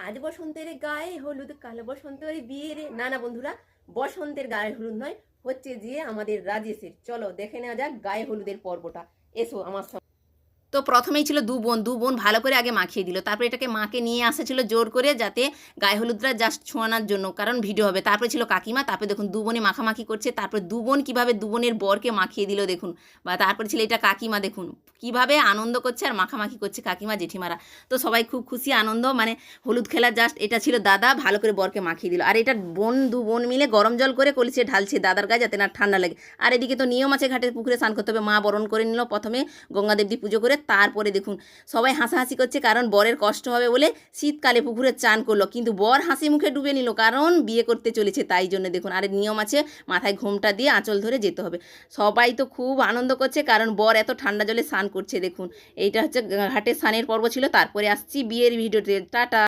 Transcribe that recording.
আজ বসন্তের গায়ে হলুদ, কাল বসন্তের বিয়ে রে। না না বন্ধুরা, বসন্তের গায়ে হলুদ নয়, হচ্ছে যে আমাদের রাজেশের। চলো দেখে নেওয়া যাক গায়ে হলুদের পর্বটা। এসো আমার সঙ্গে। তো প্রথমেই ছিল দু বোন ভালো করে আগে মাখিয়ে দিল, তারপরে এটাকে মাকে নিয়ে আসেছিল জোর করে, যাতে গায়ে হলুদটা জাস্ট ছোঁয়ানোর জন্য, কারণ ভিডিও হবে। তারপরে ছিল কাকিমা, তারপরে দেখুন দু বোনে মাখামাখি করছে, তারপরে দু বোন কীভাবে দু বোনের বরকে মাখিয়ে দিল দেখুন। বা তারপরে ছিল এটা কাকিমা, দেখুন কীভাবে আনন্দ করছে আর মাখামাখি করছে কাকিমা জেঠিমারা। তো সবাই খুব খুশি আনন্দ, মানে হলুদ খেলা জাস্ট। এটা ছিল দাদা ভালো করে বরকে মাখিয়ে দিল, আর এটা দু বোন মিলে গরম জল করে কলসিতে ঢালছে দাদার গায়ে, যাতে না ঠান্ডা লাগে। আর এদিকে তো নিয়ম আছে, ঘাটে পুকুরে স্নান করতে হবে। মা বরণ করে নিল প্রথমে গঙ্গাদেবী পুজো করে, তারপরে দেখুন সবাই হাসাহাসি করছে, কারণ বরের কষ্ট হবে বলে শীতকালে পুকুরে চান করলো, কিন্তু বর হাসি মুখে ডুবে নিল, কারণ বিয়ে করতে চলেছে তাই জন্য। দেখুন আর নিয়ম আছে, মাথায় ঘোমটা দিয়ে আঁচল ধরে যেতে হবে। সবাই তো খুব আনন্দ করছে, কারণ বর এত ঠান্ডা জলে স্নান করছে। দেখুন এইটা হচ্ছে ঘাটে স্নানের পর্ব ছিল। তারপরে আসছি বিয়ের ভিডিওতে। টাটা।